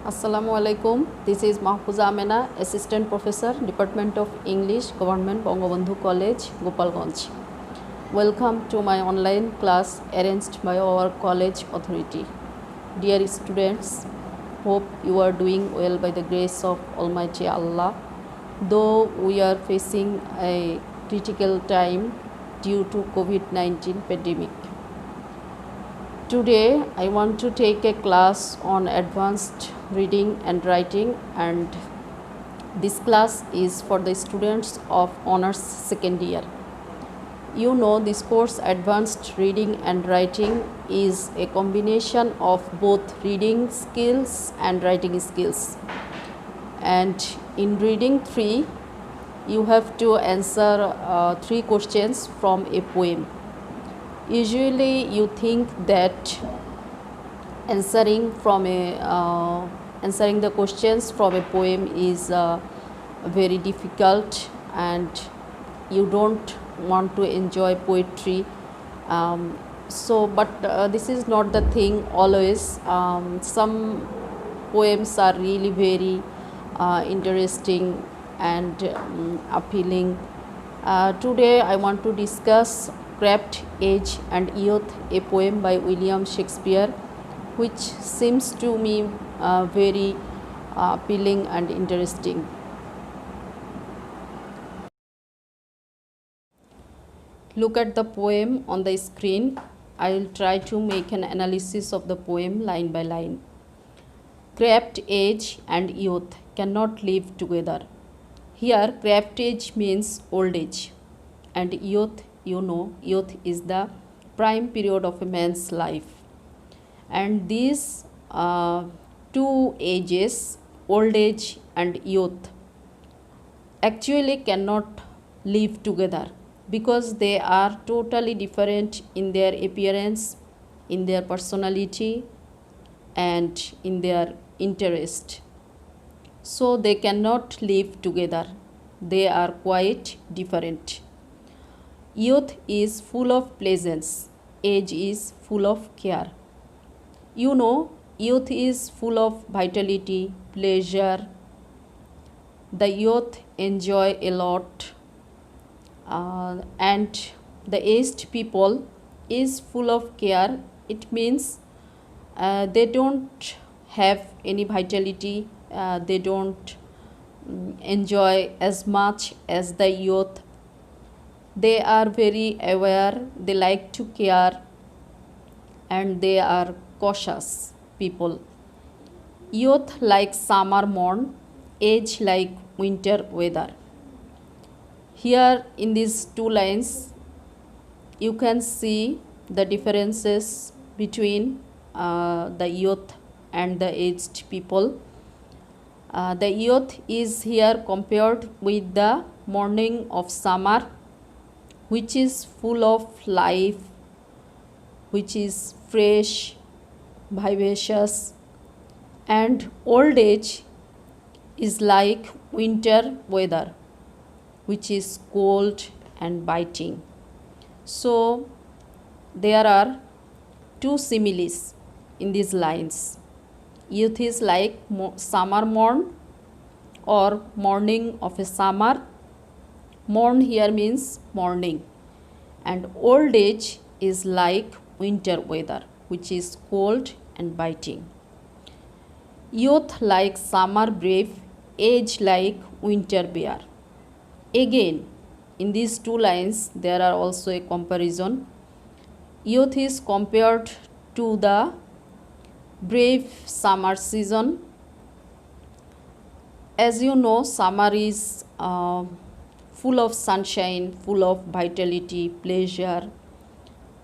Assalamu alaikum. This is Mahfuza Amena, Assistant Professor, Department of English, Government Bangabandhu College, Gopalganj. Welcome to my online class arranged by our college authority. Dear students, hope you are doing well by the grace of Almighty Allah. Though we are facing a critical time due to COVID-19 pandemic. Today I want to take a class on advanced reading and writing, and this class is for the students of honors second year. You know, this course advanced reading and writing is a combination of both reading skills and writing skills. And in reading 3 you have to answer 3 questions from a poem. Usually you think that answering the questions from a poem is very difficult, and you don't want to enjoy poetry. But this is not the thing always. Some poems are really very interesting and appealing. Today I want to discuss Craft, Age and Youth, a poem by William Shakespeare, which seems to me very appealing and interesting. Look at the poem on the screen. I will try to make an analysis of the poem line by line. Craft, age and youth cannot live together. Here, craft age means old age, and youth, you know, youth is the prime period of a man's life. And these two ages, old age and youth, actually cannot live together because they are totally different in their appearance, in their personality and in their interest. So they cannot live together. They are quite different. Youth is full of pleasance. Age is full of care. You know, youth is full of vitality, pleasure. The youth enjoy a lot. And the aged people is full of care. It means they don't have any vitality. They don't enjoy as much as the youth. They are very aware, they like to care, and they are cautious people. Youth like summer morn, age like winter weather. Here in these 2 lines you can see the differences between the youth and the aged people. The youth is here compared with the morning of summer, which is full of life, which is fresh, vivacious, and old age is like winter weather, which is cold and biting. So there are 2 similes in these lines. Youth is like summer morn or morning of a summer. Morn here means morning, and old age is like winter weather, which is cold and biting. Youth like summer brave, age like winter bear. Again, in these 2 lines there are also a comparison. Youth is compared to the brave summer season. As you know, summer is full of sunshine, full of vitality, pleasure.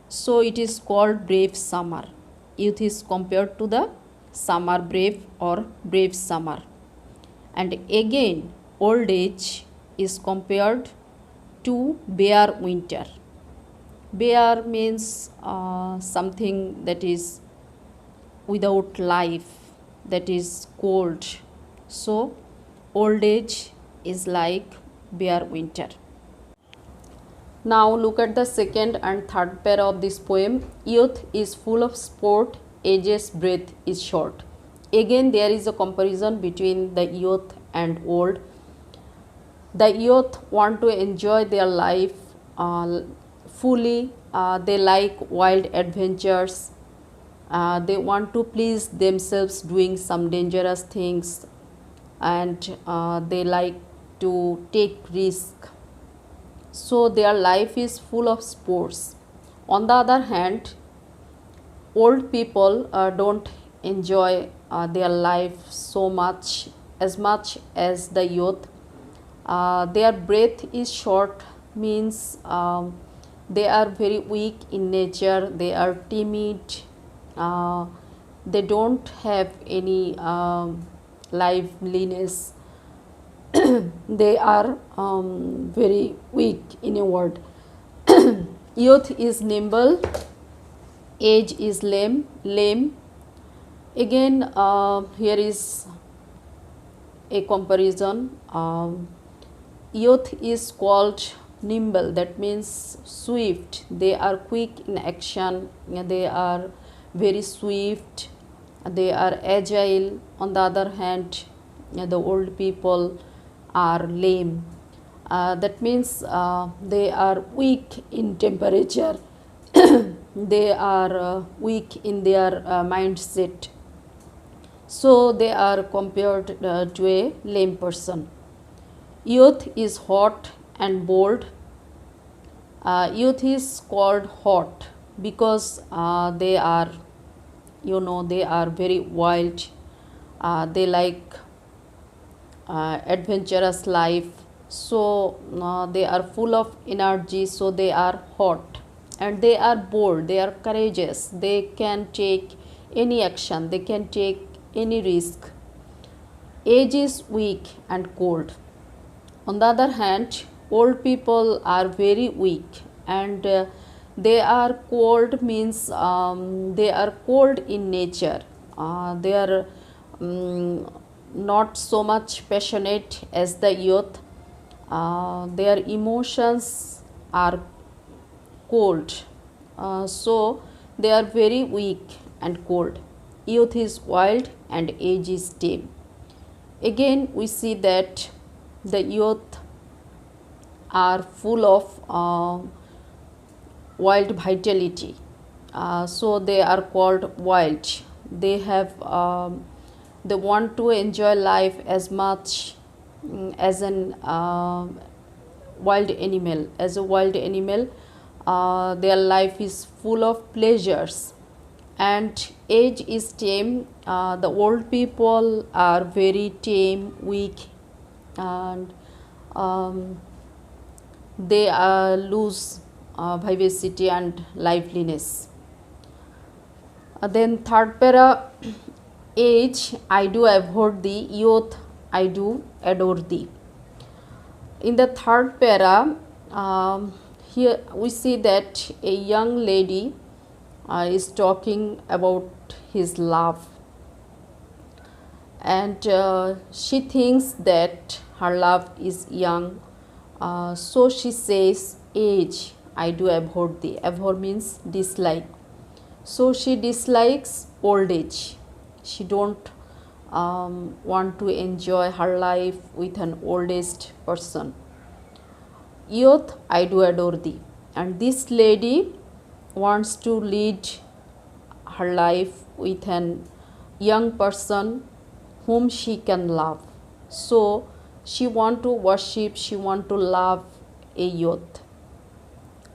So it is called brave summer. Youth is compared to the summer brave or brave summer. And again, old age is compared to bare winter. Bare means something that is without life, that is cold. So old age is like bare winter. Now look at the second and third pair of this poem. Youth is full of sport, age's breath is short. Again, there is a comparison between the youth and old. The youth want to enjoy their life fully. They like wild adventures. They want to please themselves doing some dangerous things, and they like to take risk. So their life is full of sports. On the other hand, old people don't enjoy their life so much as the youth. Their breath is short, means they are very weak in nature, they are timid, uh, they don't have any liveliness, they are very weak in a word. Youth is nimble, age is lame. Again, here is a comparison. Youth is called nimble, that means swift. They are quick in action, they are very swift, they are agile. On the other hand, the old people are lame. That means they are weak in temperature, they are weak in their mindset. So they are compared to a lame person. Youth is hot and bold. Youth is called hot because they are, they are very wild. They like adventurous life. So they are full of energy. So they are hot, and they are bold. They are courageous. They can take any action. They can take any risk. Age is weak and cold. On the other hand, old people are very weak, and they are cold, means they are cold in nature. They are not so much passionate as the youth. Their emotions are cold. So they are very weak and cold. Youth is wild and age is tame. Again, we see that the youth are full of wild vitality. So they are called wild. They have they want to enjoy life as much as an wild animal. As a wild animal, their life is full of pleasures. And age is tame. The old people are very tame, weak, and they lose vivacity and liveliness. Then third para, age I do abhor thee, youth I do adore thee. In the third para, here we see that a young lady is talking about his love, and she thinks that her love is young. So she says, age I do abhor thee. Abhor means dislike. So she dislikes old age. She don't want to enjoy her life with an oldest person. Youth I do adore thee. And this lady wants to lead her life with an young person whom she can love. So she want to worship, she want to love a youth.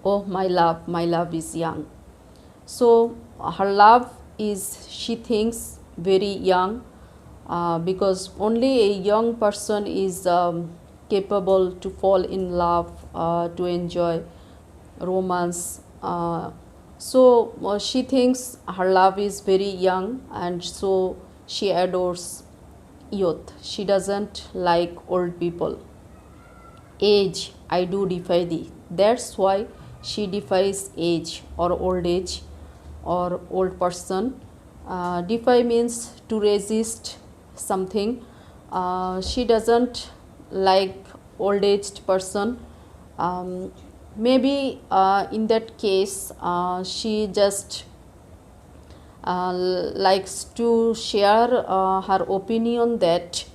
Oh my love is young. So her love is, she thinks, very young, because only a young person is capable to fall in love, to enjoy romance. So she thinks her love is very young, and so she adores youth. She doesn't like old people. Age I do defy thee. That's why she defies age or old age or old person. Defy means to resist something. She doesn't like old aged person. Maybe in that case she just likes to share her opinion that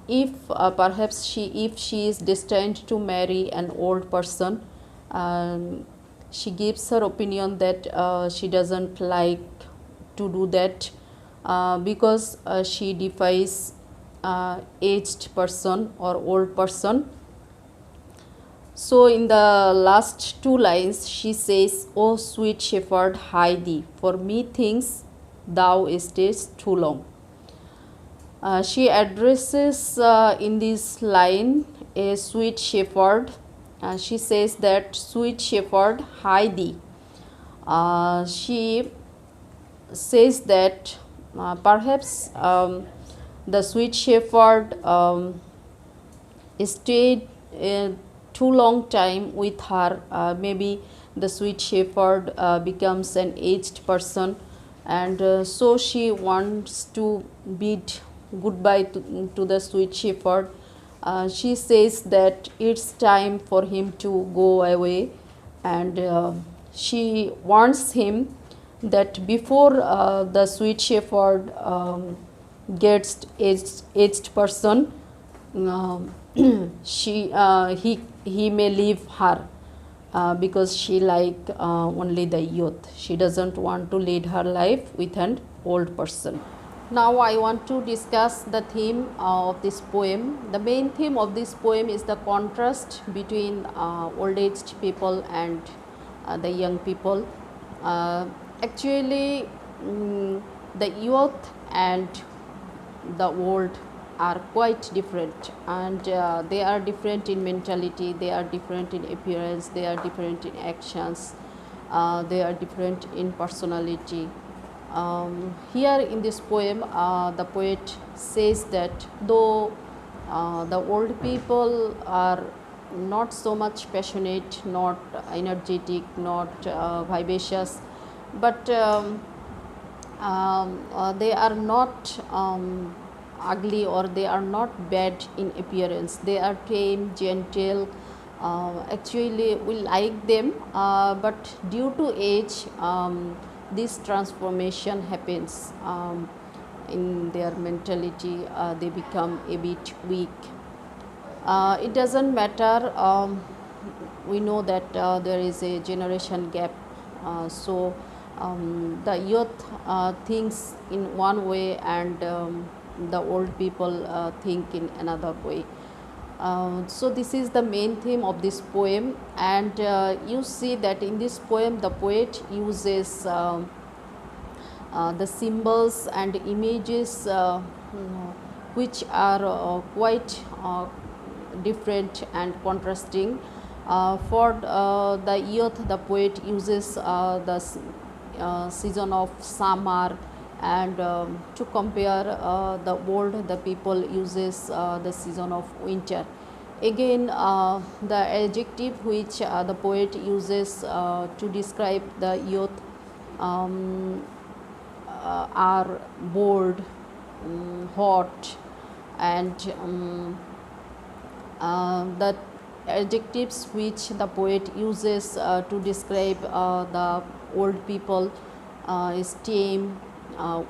if perhaps if she is destined to marry an old person, um, she gives her opinion that she doesn't like to do that because she defies aged person or old person. So, in the last two lines, she says, "O sweet shepherd, hie thee, for me things thou stayest too long." She addresses in this line a sweet shepherd. She says that, "Sweet shepherd, hie thee." She says that perhaps the sweet shepherd stayed too long time with her. Maybe the sweet shepherd becomes an aged person, and so she wants to bid goodbye to the sweet shepherd. She says that it's time for him to go away, and she warns him that before the sweet shepherd gets aged person, um, he may leave her because she like only the youth. She doesn't want to lead her life with an old person. Now I want to discuss the theme of this poem. The main theme of this poem is the contrast between old aged people and the young people. Actually, the youth and the old are quite different, and they are different in mentality, they are different in appearance, they are different in actions, they are different in personality. Here in this poem, the poet says that though the old people are not so much passionate, not energetic, not vivacious, but they are not ugly, or they are not bad in appearance. They are tame, gentle. Actually, we like them, but due to age, this transformation happens in their mentality. They become a bit weak. It doesn't matter. We know that there is a generation gap, so the youth thinks in one way, and the old people think in another way. So this is the main theme of this poem, and you see that in this poem the poet uses the symbols and images which are quite different and contrasting. For the youth, the poet uses the season of summer, and to compare the old, the people uses the season of winter. Again, the adjective which the poet uses to describe the youth are bold, hot, and the adjectives which the poet uses to describe the old people is tame,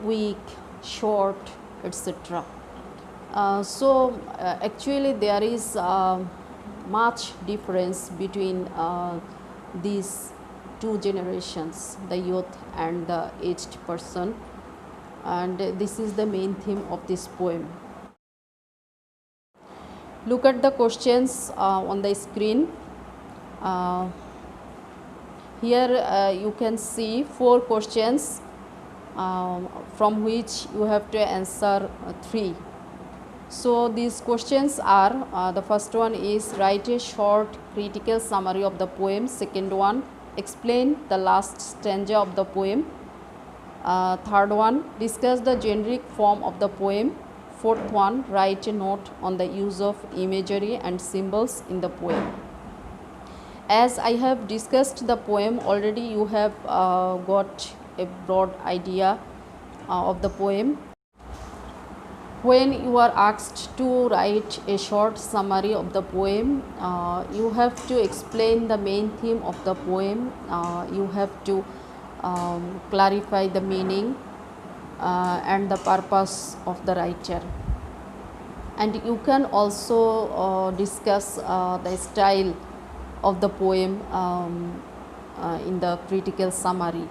weak, short, etc. Actually there is much difference between these two generations, the youth and the aged person, and this is the main theme of this poem. Look at the questions on the screen. Here you can see 4 questions from which you have to answer 3. So these questions are, the first one is write a short critical summary of the poem. Second one, explain the last stanza of the poem. Third one, discuss the generic form of the poem. Fourth one, write a note on the use of imagery and symbols in the poem. As I have discussed the poem already, you have got a broad idea of the poem. When you are asked to write a short summary of the poem, you have to explain the main theme of the poem. You have to clarify the meaning and the purpose of the writer. And you can also discuss the style of the poem in the critical summary,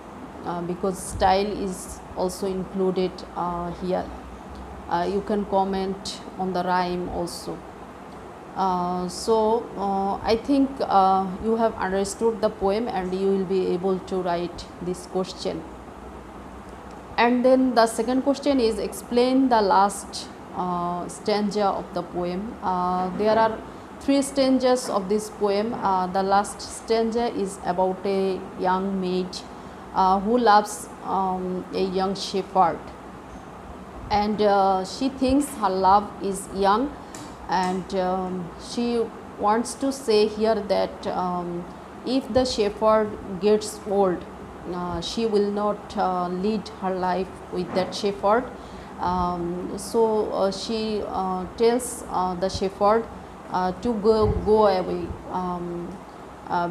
because style is also included here. You can comment on the rhyme also. I think you have understood the poem and you will be able to write this question. And then the second question is, explain the last stanza of the poem. There are three stanzas of this poem. The last stanza is about a young maid who loves a young shepherd, and she thinks her love is young, and she wants to say here that if the shepherd gets old, she will not lead her life with that shepherd. She tells the shepherd to go away,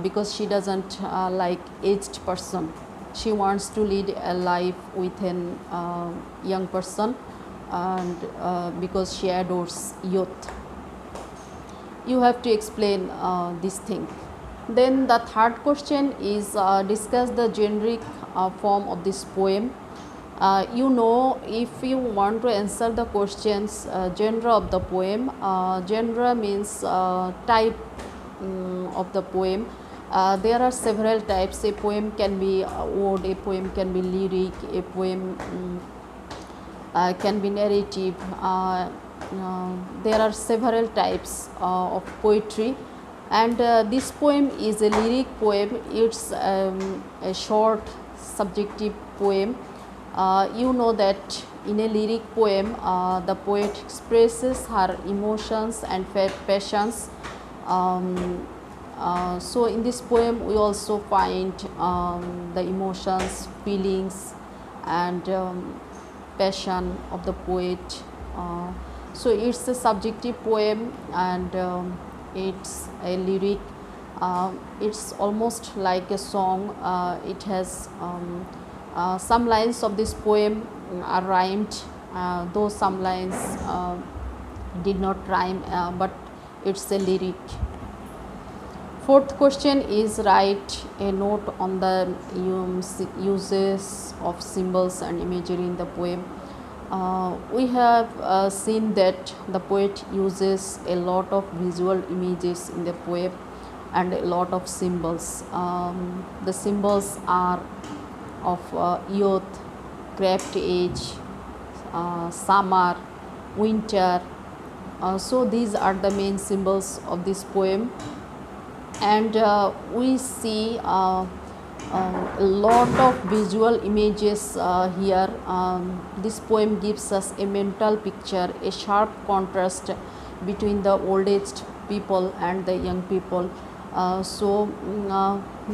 because she doesn't like aged person. She wants to lead a life with an young person, and because she adores youth. You have to explain this thing. Then the third question is, discuss the generic form of this poem. If you want to answer the questions genre of the poem, genre means type of the poem. There are several types. A poem can be ode, a poem can be lyric, a poem can be narrative. There are several types of poetry, and this poem is a lyric poem. It's a short subjective poem. You know that in a lyric poem, the poet expresses her emotions and passions. So in this poem we also find the emotions, feelings, and passion of the poet. So it's a subjective poem, and it's a lyric. It's almost like a song. It has some lines of this poem are rhymed, though some lines did not rhyme, but it's a lyric. Fourth question is, write a note on the uses of symbols and imagery in the poem. We have seen that the poet uses a lot of visual images in the poem and a lot of symbols. The symbols are of youth, craft age, summer, winter. So these are the main symbols of this poem, and we see a lot of visual images here. This poem gives us a mental picture, a sharp contrast between the old aged people and the young people.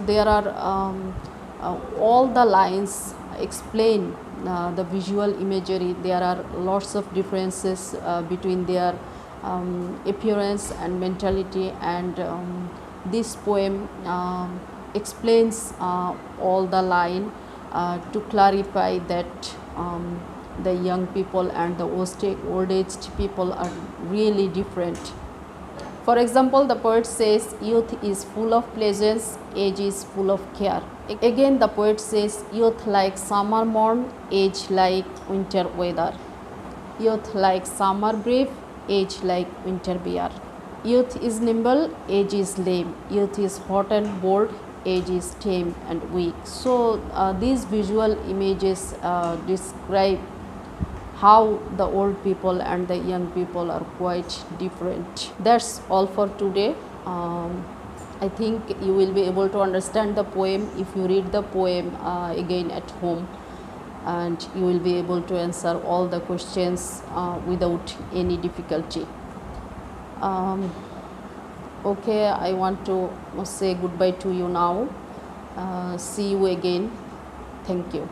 There are all the lines explain the visual imagery. There are lots of differences between their appearance and mentality, and this poem explains all the line to clarify that the young people and the old aged people are really different. For example, the poet says, youth is full of pleasures, age is full of care. Again, the poet says, youth like summer morn, age like winter weather. Youth like summer brave, age like winter bear. Youth is nimble, age is lame. Youth is hot and bold, age is tame and weak. So these visual images describe how the old people and the young people are quite different. That's all for today. I think you will be able to understand the poem if you read the poem again at home, and you will be able to answer all the questions without any difficulty. Okay, I want to say goodbye to you now. See you again. Thank you.